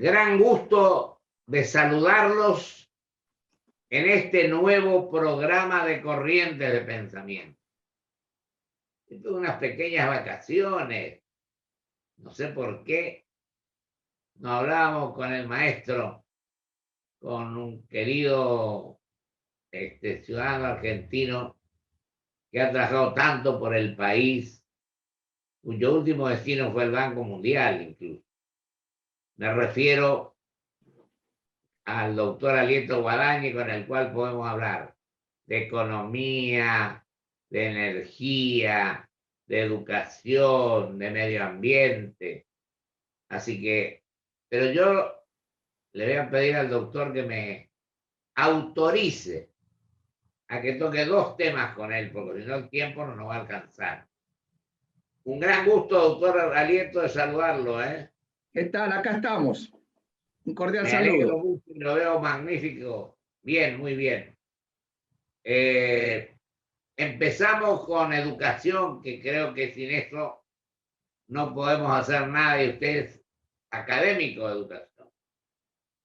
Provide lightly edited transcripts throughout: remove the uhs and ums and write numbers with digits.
Gran gusto de saludarlos en este nuevo programa de Corrientes de Pensamiento. Tuve unas pequeñas vacaciones, no sé por qué. No hablábamos con el maestro, con un querido ciudadano argentino que ha trabajado tanto por el país, cuyo último destino fue el Banco Mundial incluso. Me refiero al doctor Aliento Guadañi, con el cual podemos hablar de economía, de energía, de educación, de medio ambiente. Así que, pero yo le voy a pedir al doctor que me autorice a que toque dos temas con él, porque si no el tiempo no nos va a alcanzar. Un gran gusto, doctor Aliento, de saludarlo, ¿eh? ¿Qué tal? Acá estamos. Un cordial Me alegro saludo. mucho y lo veo magnífico. Bien, muy bien. Empezamos con educación, que creo que sin eso no podemos hacer nada, y usted es académico de educación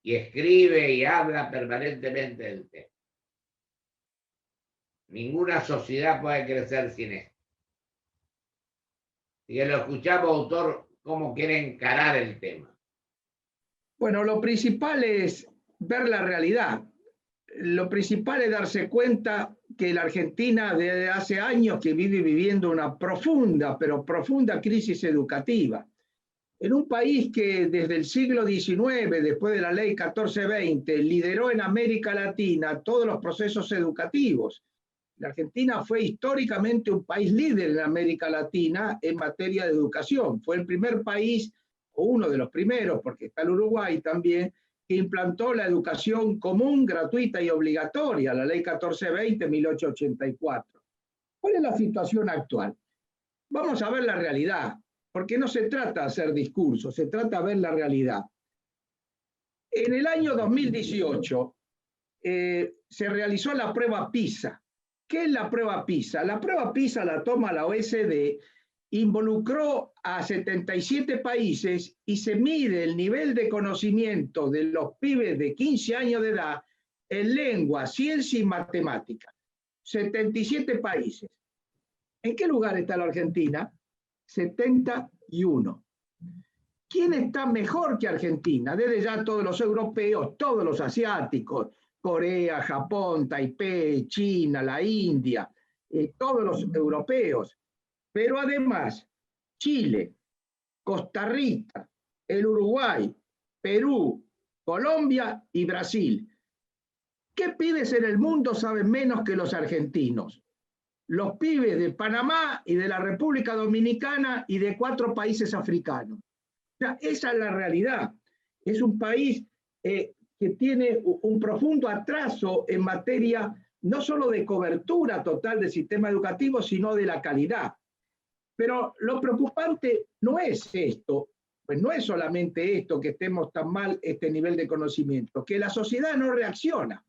y escribe y habla permanentemente del tema. Ninguna sociedad puede crecer sin esto. Y que lo escuchamos, autor, cómo quiere encarar el tema. Bueno, lo principal es ver la realidad. Lo principal es darse cuenta que la Argentina desde hace años que vive viviendo una profunda, pero profunda crisis educativa. En un país que desde el siglo XIX, después de la ley 1420, lideró en América Latina todos los procesos educativos. La Argentina fue históricamente un país líder en América Latina en materia de educación. Fue el primer país, o uno de los primeros, porque está el Uruguay también, que implantó la educación común, gratuita y obligatoria, la ley 1420, 1884. ¿Cuál es la situación actual? Vamos a ver la realidad, porque no se trata de hacer discursos, se trata de ver la realidad. En el año 2018 se realizó la prueba PISA. ¿Qué es la prueba PISA? La prueba PISA la toma la OECD, involucró a 77 países y se mide el nivel de conocimiento de los pibes de 15 años de edad en lengua, ciencia y matemática. 77 países. ¿En qué lugar está la Argentina? 71. ¿Quién está mejor que Argentina? Desde ya todos los europeos, todos los asiáticos, Corea, Japón, Taipei, China, la India, todos los europeos. Pero además, Chile, Costa Rica, el Uruguay, Perú, Colombia y Brasil. ¿Qué pibes en el mundo saben menos que los argentinos? Los pibes de Panamá y de la República Dominicana y de 4 países africanos. O sea, esa es la realidad. Es un país que tiene un profundo atraso en materia no solo de cobertura total del sistema educativo, sino de la calidad. Pero lo preocupante no es esto, pues no es solamente esto, que estemos tan mal este nivel de conocimiento, que la sociedad no reacciona.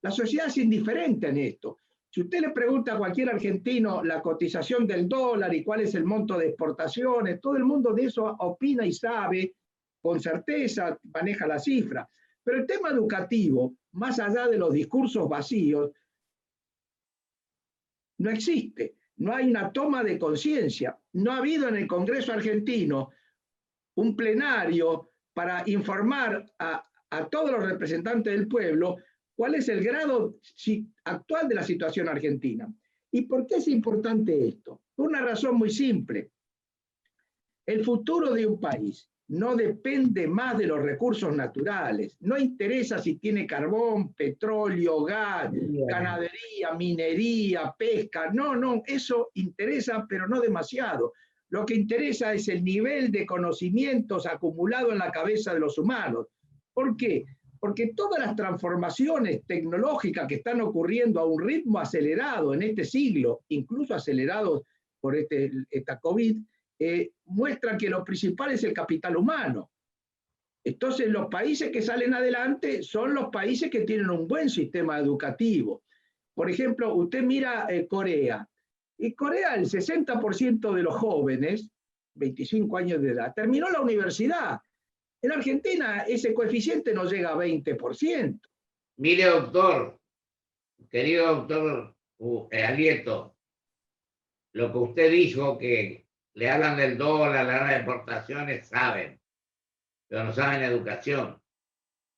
La sociedad es indiferente en esto. Si usted le pregunta a cualquier argentino la cotización del dólar y cuál es el monto de exportaciones, todo el mundo de eso opina y sabe, con certeza maneja la cifra. Pero el tema educativo, más allá de los discursos vacíos, no existe. No hay una toma de conciencia. No ha habido en el Congreso argentino un plenario para informar a todos los representantes del pueblo cuál es el grado actual de la situación argentina. ¿Y por qué es importante esto? Por una razón muy simple. El futuro de un país no depende más de los recursos naturales. No interesa si tiene carbón, petróleo, gas, ganadería, minería, pesca. No, eso interesa, pero no demasiado. Lo que interesa es el nivel de conocimientos acumulado en la cabeza de los humanos. ¿Por qué? Porque todas las transformaciones tecnológicas que están ocurriendo a un ritmo acelerado en este siglo, incluso acelerados por esta COVID, muestran que lo principal es el capital humano. Entonces, los países que salen adelante son los países que tienen un buen sistema educativo. Por ejemplo, usted mira Corea. En Corea, el 60% de los jóvenes, 25 años de edad, terminó la universidad. En Argentina ese coeficiente no llega a 20%. Mire, doctor, querido doctor Alieto, lo que usted dijo, que le hablan del dólar, le hablan de exportaciones, saben, pero no saben educación.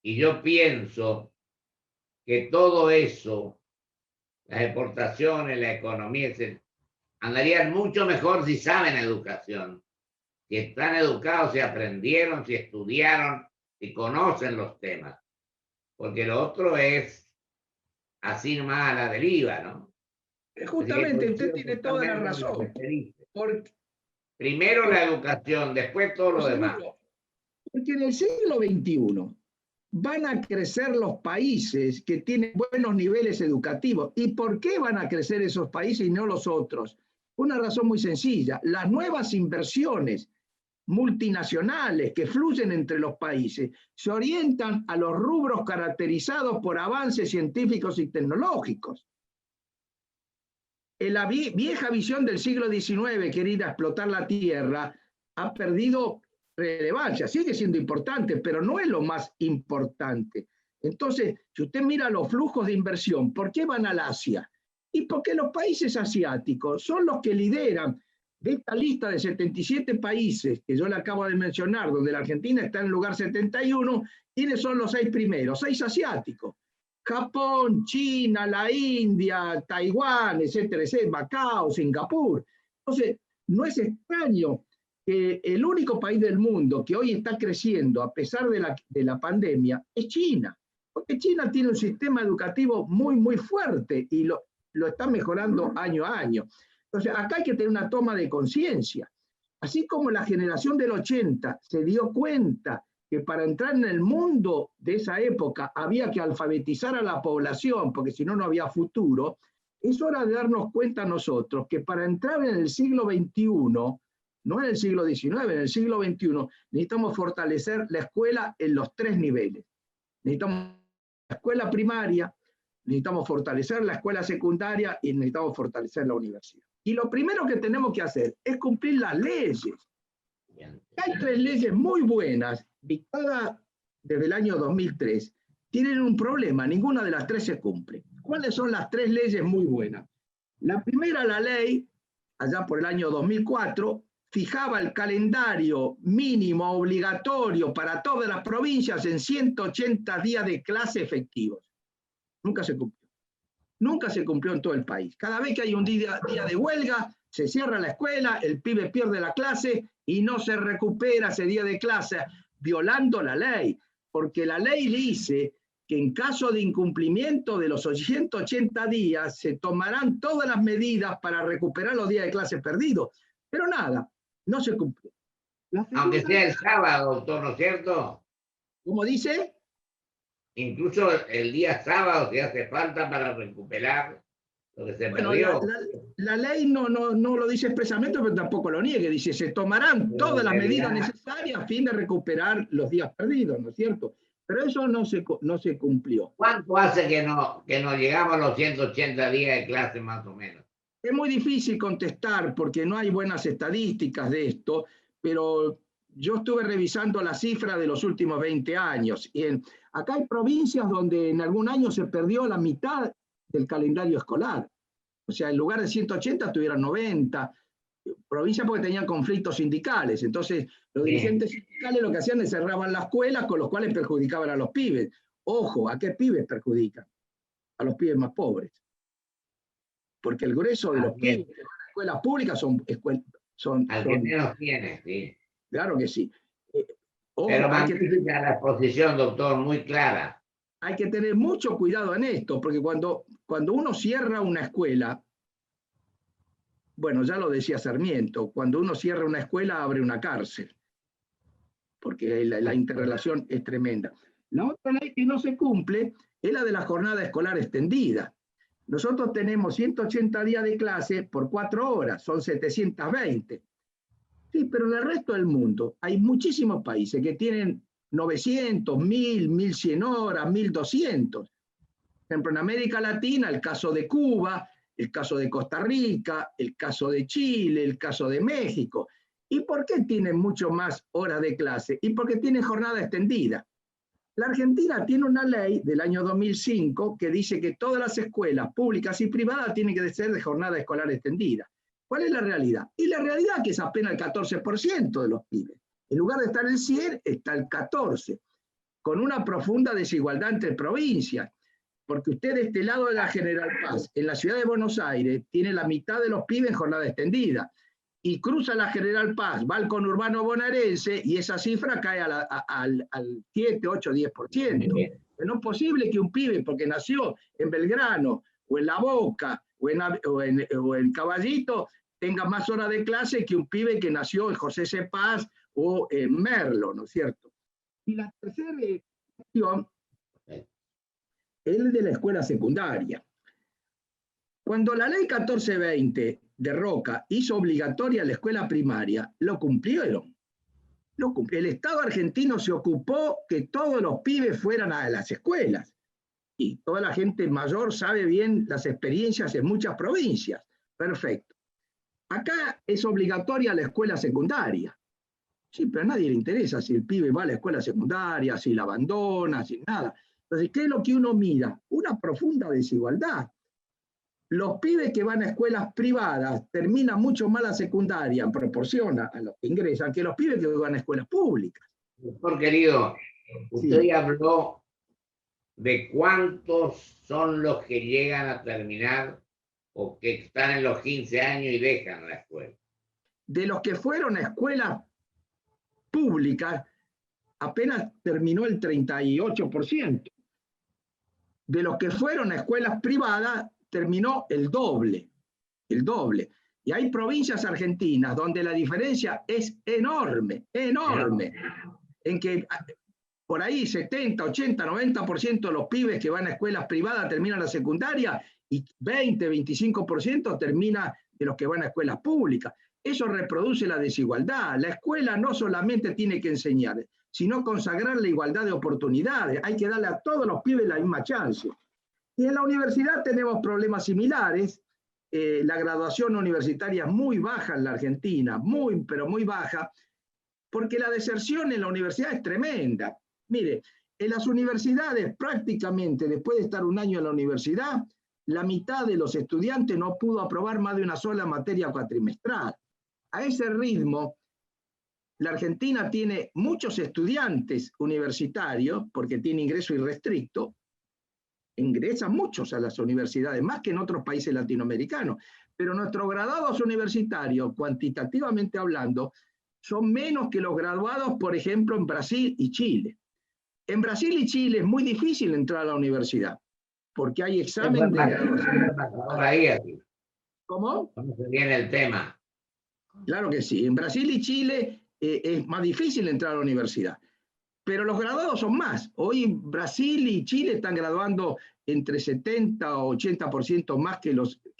Y yo pienso que todo eso, las exportaciones, la economía, andarían mucho mejor si saben educación, si están educados, si aprendieron, si estudiaron, si conocen los temas. Porque lo otro es así nomás a la deriva, ¿no? Justamente, usted tiene toda la razón. Porque, primero la educación, después todo lo demás. Porque en el siglo XXI van a crecer los países que tienen buenos niveles educativos. ¿Y por qué van a crecer esos países y no los otros? Una razón muy sencilla. Las nuevas inversiones multinacionales que fluyen entre los países se orientan a los rubros caracterizados por avances científicos y tecnológicos. En la vieja visión del siglo XIX, que era ir a explotar la tierra, ha perdido relevancia, sigue siendo importante, pero no es lo más importante. Entonces, si usted mira los flujos de inversión, ¿por qué van al Asia? Y porque los países asiáticos son los que lideran de esta lista de 77 países que yo le acabo de mencionar, donde la Argentina está en el lugar 71, ¿quiénes son los 6 primeros? 6 asiáticos. Japón, China, la India, Taiwán, etcétera, etcétera, Macao, Singapur. Entonces, no es extraño que el único país del mundo que hoy está creciendo a pesar de la pandemia es China, porque China tiene un sistema educativo muy, muy fuerte y lo está mejorando año a año. Entonces, acá hay que tener una toma de conciencia. Así como la generación del 80 se dio cuenta que para entrar en el mundo de esa época había que alfabetizar a la población, porque si no, no había futuro, es hora de darnos cuenta nosotros que para entrar en el siglo XXI, no en el siglo XIX, en el siglo XXI, necesitamos fortalecer la escuela en los 3 niveles. Necesitamos la escuela primaria, necesitamos fortalecer la escuela secundaria y necesitamos fortalecer la universidad. Y lo primero que tenemos que hacer es cumplir las leyes. Hay 3 leyes muy buenas, dictadas desde el año 2003, tienen un problema, ninguna de las 3 se cumple. ¿Cuáles son las 3 leyes muy buenas? La primera, la ley, allá por el año 2004, fijaba el calendario mínimo obligatorio para todas las provincias en 180 días de clase efectivos. Nunca se cumplió. Nunca se cumplió en todo el país. Cada vez que hay un día de huelga, se cierra la escuela, el pibe pierde la clase y no se recupera ese día de clase, violando la ley, porque la ley dice que en caso de incumplimiento de los 180 días se tomarán todas las medidas para recuperar los días de clase perdidos. Pero nada, no se cumplió. Aunque sea el sábado, doctor, ¿no es cierto? ¿Cómo dice? Incluso el día sábado se hace falta para recuperar lo que se perdió. La ley no lo dice expresamente, pero tampoco lo niegue. Dice, se tomarán todas las medidas necesarias a fin de recuperar los días perdidos, ¿no es cierto? Pero eso no se cumplió. ¿Cuánto hace que no llegamos a los 180 días de clase más o menos? Es muy difícil contestar porque no hay buenas estadísticas de esto, pero yo estuve revisando las cifras de los últimos 20 años. Y acá hay provincias donde en algún año se perdió la mitad del calendario escolar. O sea, en lugar de 180 tuvieron 90. Provincias porque tenían conflictos sindicales. Entonces, los dirigentes sindicales lo que hacían es cerraban la escuela, con los cuales perjudicaban a los pibes. Ojo, ¿a qué pibes perjudican? A los pibes más pobres. Porque el grueso de los pibes que van a escuelas públicas son al que menos tiene, sí. Claro que sí. Pero mantiene la exposición, doctor, muy clara. Hay que tener mucho cuidado en esto, porque cuando uno cierra una escuela, bueno, ya lo decía Sarmiento, cuando uno cierra una escuela abre una cárcel, porque la interrelación es tremenda. La otra ley que no se cumple es la de la jornada escolar extendida. Nosotros tenemos 180 días de clase por 4 horas, son 720. Sí, pero en el resto del mundo hay muchísimos países que tienen 900, 1000, 1100 horas, 1200. Por ejemplo, en América Latina, el caso de Cuba, el caso de Costa Rica, el caso de Chile, el caso de México. ¿Y por qué tienen mucho más horas de clase? Y porque tienen jornada extendida. La Argentina tiene una ley del año 2005 que dice que todas las escuelas públicas y privadas tienen que ser de jornada escolar extendida. ¿Cuál es la realidad? Y la realidad es que es apenas el 14% de los pibes. En lugar de estar el 100, está el 14%, con una profunda desigualdad entre provincias. Porque usted de este lado de la General Paz, en la ciudad de Buenos Aires, tiene la mitad de los pibes en jornada extendida. Y cruza la General Paz, va al conurbano bonaerense y esa cifra cae al 7, 8, 10%. No es posible que un pibe, porque nació en Belgrano, o en La Boca, o en Caballito, tenga más horas de clase que un pibe que nació en José C. Paz o en Merlo, ¿no es cierto? Y la tercera cuestión es el de la escuela secundaria. Cuando la ley 1420 de Roca hizo obligatoria la escuela primaria, lo cumplieron. El Estado argentino se ocupó que todos los pibes fueran a las escuelas. Y toda la gente mayor sabe bien las experiencias en muchas provincias. Perfecto. Acá es obligatoria la escuela secundaria. Sí, pero a nadie le interesa si el pibe va a la escuela secundaria, si la abandona, si nada. Entonces, ¿qué es lo que uno mira? Una profunda desigualdad. Los pibes que van a escuelas privadas terminan mucho más la secundaria en proporción a los que ingresan que los pibes que van a escuelas públicas. Doctor querido, usted ya habló de cuántos son los que llegan a terminar o que están en los 15 años y dejan la escuela. De los que fueron a escuelas públicas, apenas terminó el 38%. De los que fueron a escuelas privadas, terminó el doble. Y hay provincias argentinas donde la diferencia es enorme, en que por ahí 70, 80, 90% de los pibes que van a escuelas privadas terminan la secundaria y 20, 25% termina de los que van a escuelas públicas. Eso reproduce la desigualdad. La escuela no solamente tiene que enseñar, sino consagrar la igualdad de oportunidades. Hay que darle a todos los pibes la misma chance. Y en la universidad tenemos problemas similares. La graduación universitaria es muy baja en la Argentina, pero muy baja, porque la deserción en la universidad es tremenda. Mire, en las universidades prácticamente, después de estar un año en la universidad, la mitad de los estudiantes no pudo aprobar más de una sola materia cuatrimestral. A ese ritmo, la Argentina tiene muchos estudiantes universitarios, porque tiene ingreso irrestricto, ingresan muchos a las universidades, más que en otros países latinoamericanos, pero nuestros graduados universitarios, cuantitativamente hablando, son menos que los graduados, por ejemplo, en Brasil y Chile. En Brasil y Chile es muy difícil entrar a la universidad, porque hay examen de graduación. ¿Cómo? ¿Cómo se viene el tema? Claro que sí. En Brasil y Chile es más difícil entrar a la universidad. Pero los graduados son más. Hoy Brasil y Chile están graduando entre 70 o 80% más que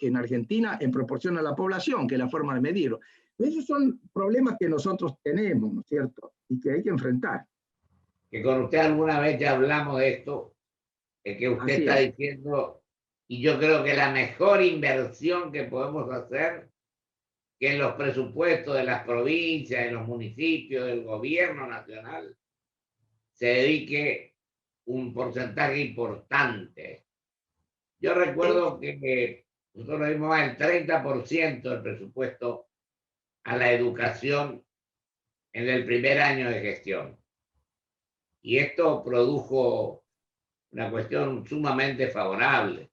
en Argentina en proporción a la población, que es la forma de medirlo. Esos son problemas que nosotros tenemos, ¿no es cierto? Y que hay que enfrentar. Que con usted alguna vez ya hablamos de esto, que usted Así está es. diciendo, y yo creo que la mejor inversión que podemos hacer, que en los presupuestos de las provincias, de los municipios, del gobierno nacional, se dedique un porcentaje importante. Yo recuerdo que nosotros dimos el 30% del presupuesto a la educación en el primer año de gestión. Y esto produjo una cuestión sumamente favorable.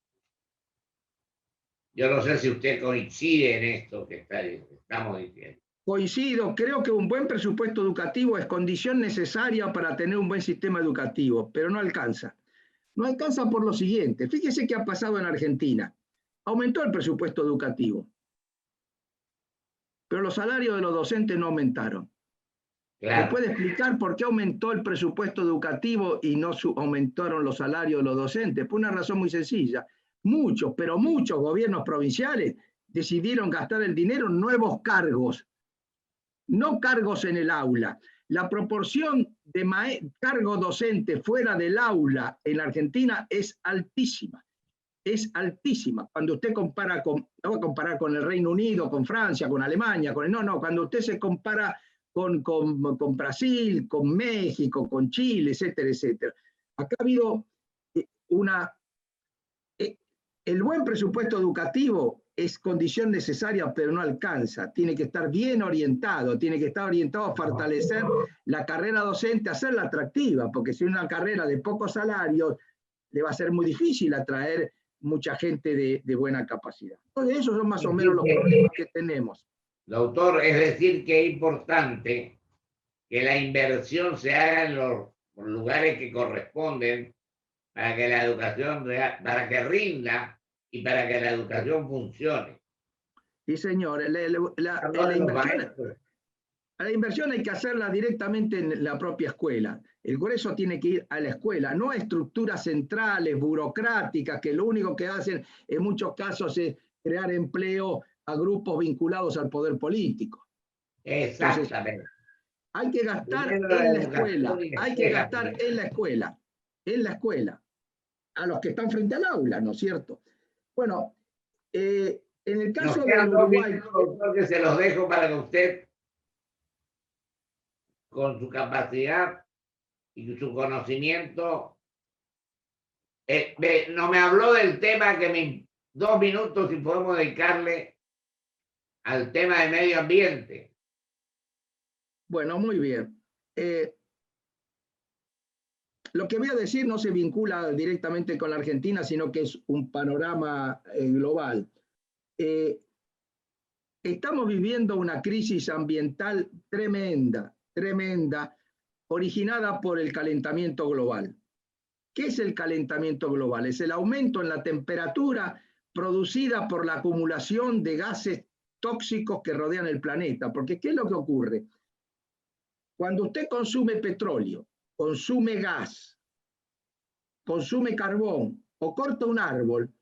Yo no sé si usted coincide en esto que estamos diciendo. Coincido, creo que un buen presupuesto educativo es condición necesaria para tener un buen sistema educativo, pero no alcanza. No alcanza por lo siguiente. Fíjese qué ha pasado en Argentina. Aumentó el presupuesto educativo, pero los salarios de los docentes no aumentaron. Claro. ¿Me puede explicar por qué aumentó el presupuesto educativo y no aumentaron los salarios de los docentes? Por una razón muy sencilla. Muchos, pero muchos gobiernos provinciales decidieron gastar el dinero en nuevos cargos, no cargos en el aula. La proporción de cargo docente fuera del aula en la Argentina es altísima. es altísima. Cuando usted compara no va a comparar con el Reino Unido, con Francia, con Alemania, no, cuando usted se compara con Brasil, con México, con Chile, etcétera, etcétera. Acá ha habido el buen presupuesto educativo es condición necesaria, pero no alcanza. Tiene que estar bien orientado, tiene que estar orientado a fortalecer la carrera docente, hacerla atractiva, porque si es una carrera de pocos salarios, le va a ser muy difícil atraer mucha gente de buena capacidad. Entonces, esos son más o menos los problemas que tenemos. Doctor, es decir, que es importante que la inversión se haga en los lugares que corresponden para que la educación, para que rinda y para que la educación funcione. Sí, señor. La inversión hay que hacerla directamente en la propia escuela. El grueso tiene que ir a la escuela, no a estructuras centrales, burocráticas, que lo único que hacen en muchos casos es crear empleo a grupos vinculados al poder político. Exactamente. Entonces, hay que gastar en la escuela, hay que gastar en la escuela, a los que están frente al aula, ¿no es cierto? Bueno, en el caso de Uruguay... Que se los dejo para que usted, con su capacidad y su conocimiento, no me habló del tema que 2 minutos si podemos dedicarle al tema del medio ambiente. Bueno, muy bien. Lo que voy a decir no se vincula directamente con la Argentina, sino que es un panorama global. Estamos viviendo una crisis ambiental tremenda, originada por el calentamiento global. ¿Qué es el calentamiento global? Es el aumento en la temperatura producida por la acumulación de gases tóxicos que rodean el planeta. Porque ¿qué es lo que ocurre? Cuando usted consume petróleo, consume gas, consume carbón o corta un árbol,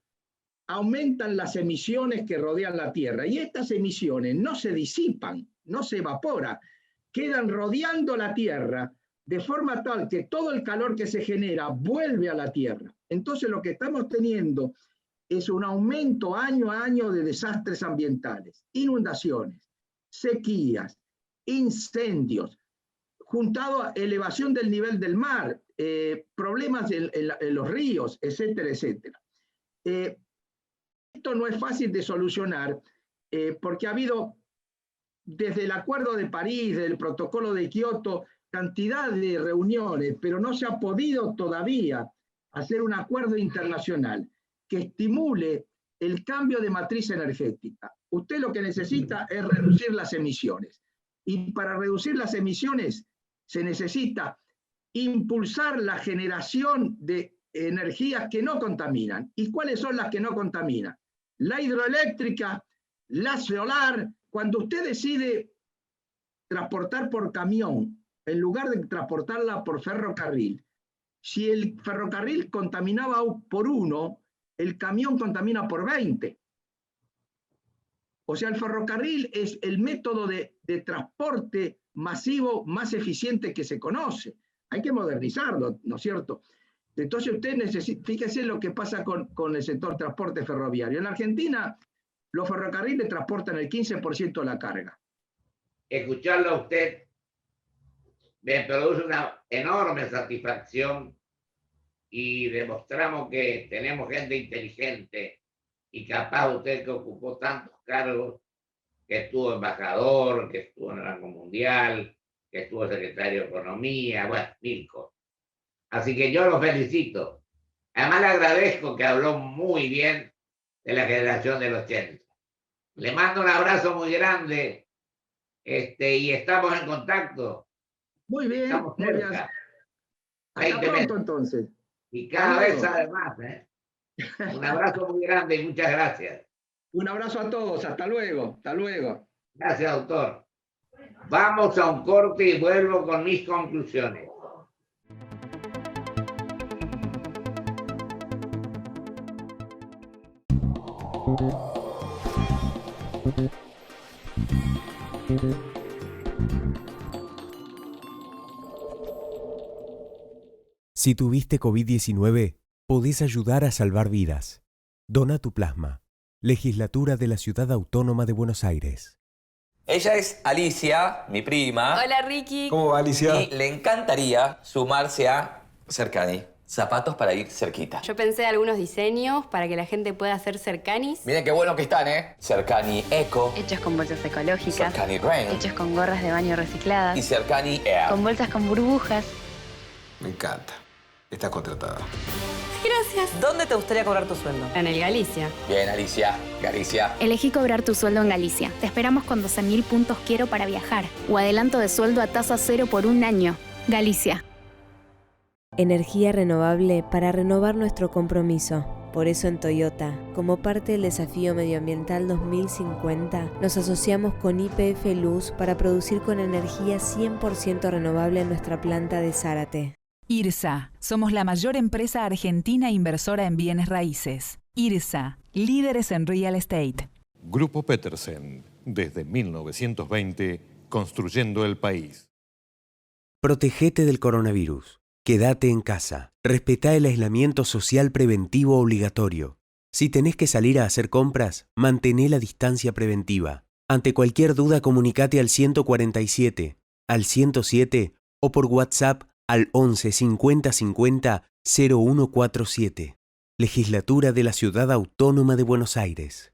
aumentan las emisiones que rodean la Tierra. Y estas emisiones no se disipan, no se evaporan, quedan rodeando la Tierra de forma tal que todo el calor que se genera vuelve a la Tierra. Entonces lo que estamos teniendo es un aumento año a año de desastres ambientales, inundaciones, sequías, incendios, juntado a elevación del nivel del mar, problemas en los ríos, etcétera, etcétera. Esto no es fácil de solucionar porque ha habido, desde el Acuerdo de París, del Protocolo de Kioto, cantidad de reuniones, pero no se ha podido todavía hacer un acuerdo internacional que estimule el cambio de matriz energética. Usted lo que necesita es reducir las emisiones. Y para reducir las emisiones se necesita impulsar la generación de energías que no contaminan. ¿Y cuáles son las que no contaminan? La hidroeléctrica, la solar. Cuando usted decide transportar por camión, en lugar de transportarla por ferrocarril, si el ferrocarril contaminaba por 1, el camión contamina por 20. O sea, el ferrocarril es el método de transporte masivo más eficiente que se conoce. Hay que modernizarlo, ¿no es cierto? Entonces usted necesita, fíjese lo que pasa con el sector transporte ferroviario. En Argentina, los ferrocarriles transportan el 15% de la carga. Escucharlo a usted me produce una enorme satisfacción y demostramos que tenemos gente inteligente y capaz. Usted que ocupó tantos cargos, que estuvo embajador, que estuvo en el Banco Mundial, que estuvo secretario de Economía, bueno, 1000 cosas. Así que yo lo felicito. Además le agradezco que habló muy bien de la generación del 80. Le mando un abrazo muy grande y estamos en contacto. Muy bien, estamos muy bien. cerca. Hasta pronto entonces. Y cada vez sabe más. Un abrazo muy grande y muchas gracias. Un abrazo a todos, hasta luego, hasta luego. Gracias, doctor. Vamos a un corte y vuelvo con mis conclusiones. Si tuviste COVID-19, podés ayudar a salvar vidas. Dona tu plasma. Legislatura de la Ciudad Autónoma de Buenos Aires. Ella es Alicia, mi prima. Hola, Ricky. ¿Cómo va, Alicia? Y le encantaría sumarse a Cercani. Zapatos para ir cerquita. Yo pensé algunos diseños para que la gente pueda hacer cercanis. Miren qué bueno que están, ¿eh? Cercani Eco, Hechos con bolsas ecológicas. Cercani Rain Hechos con gorras de baño recicladas. y Cercani Air. Con bolsas con burbujas. Me encanta. Estás contratada. Gracias. ¿Dónde te gustaría cobrar tu sueldo? En el Galicia. Bien, Alicia. Galicia. Elegí cobrar tu sueldo en Galicia. Te esperamos con 12.000 puntos Quiero para viajar. O adelanto de sueldo a tasa cero por un año. Galicia. Energía renovable para renovar nuestro compromiso. Por eso en Toyota, como parte del desafío medioambiental 2050, nos asociamos con YPF Luz para producir con energía 100% renovable en nuestra planta de Zárate. IRSA, somos la mayor empresa argentina inversora en bienes raíces. IRSA, líderes en real estate. Grupo Petersen, desde 1920, construyendo el país. Protégete del coronavirus. Quédate en casa. Respetá el aislamiento social preventivo obligatorio. Si tenés que salir a hacer compras, mantené la distancia preventiva. Ante cualquier duda, comunicate al 147, al 107 o por WhatsApp al 11 50 50 0147. Legislatura de la Ciudad Autónoma de Buenos Aires.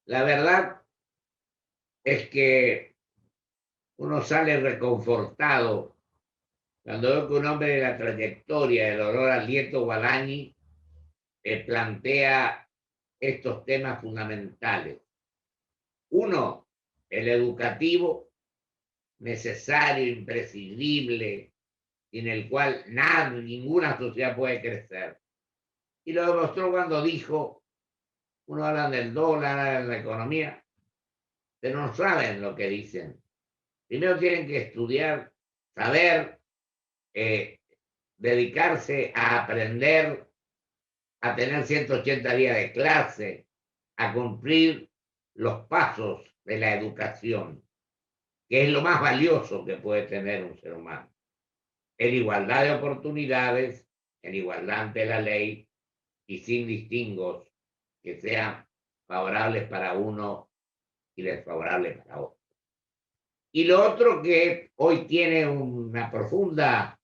La verdad es que uno sale reconfortado cuando veo que un hombre de la trayectoria del olor al Lieto Gualañi plantea estos temas fundamentales. Uno, el educativo, necesario, imprescindible, sin el cual ninguna sociedad puede crecer. Y lo demostró cuando dijo, uno habla del dólar, habla de la economía, pero no saben lo que dicen. Primero tienen que estudiar, saber, dedicarse a aprender, a tener 180 días de clase, a cumplir los pasos de la educación, que es lo más valioso que puede tener un ser humano. En igualdad de oportunidades, en igualdad ante la ley y sin distingos que sean favorables para uno y desfavorables para otro. Y lo otro que hoy tiene una profunda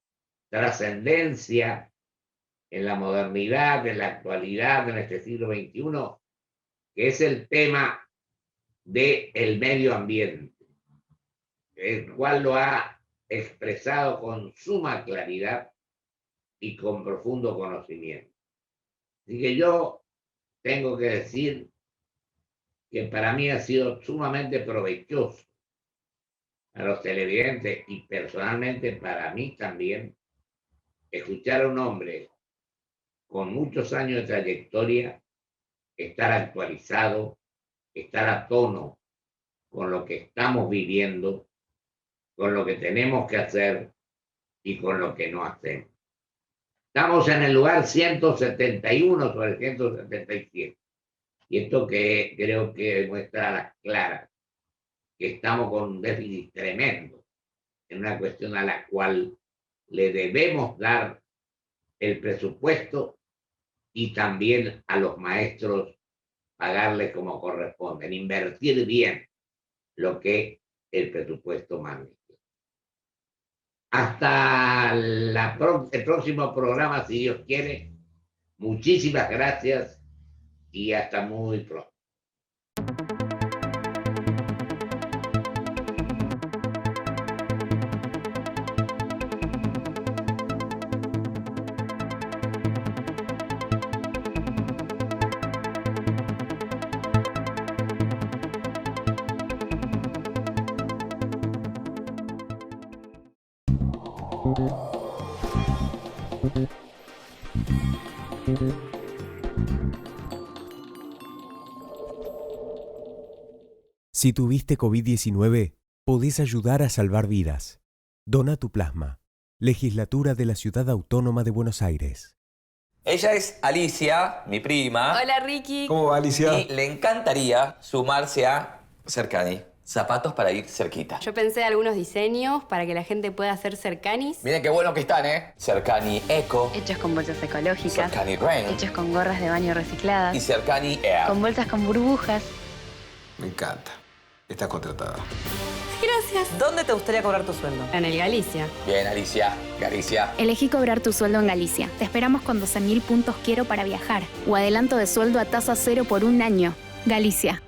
trascendencia en la modernidad, en la actualidad, en este siglo XXI, que es el tema del medio ambiente, el cual lo ha expresado con suma claridad y con profundo conocimiento. Así que yo tengo que decir que para mí ha sido sumamente provechoso a los televidentes y personalmente para mí también escuchar a un hombre con muchos años de trayectoria estar actualizado, estar a tono con lo que estamos viviendo, con lo que tenemos que hacer y con lo que no hacemos. Estamos en el lugar 171 sobre 177. Y esto que creo que muestra a las claras que estamos con un déficit tremendo en una cuestión a la cual le debemos dar el presupuesto y también a los maestros pagarles como corresponden, invertir bien lo que el presupuesto manda. Hasta el próximo programa, si Dios quiere. Muchísimas gracias y hasta muy pronto. Si tuviste COVID-19, podés ayudar a salvar vidas. Dona tu plasma. Legislatura de la Ciudad Autónoma de Buenos Aires. Ella es Alicia, mi prima. Hola, Ricky. ¿Cómo va, Alicia? Y le encantaría sumarse a Cercani. Zapatos para ir cerquita. Yo pensé algunos diseños para que la gente pueda hacer cercanis. Miren qué buenos que están, ¿eh? Cercani Eco. Hechos con bolsas ecológicas. Cercani Rain. Hechos con gorras de baño recicladas. Y Cercani Air. Con bolsas con burbujas. Me encanta. Estás contratada. Gracias. ¿Dónde te gustaría cobrar tu sueldo? En el Galicia. Bien, Alicia. Galicia. Elegí cobrar tu sueldo en Galicia. Te esperamos con 12.000 puntos Quiero para viajar. O adelanto de sueldo a tasa cero por un año. Galicia.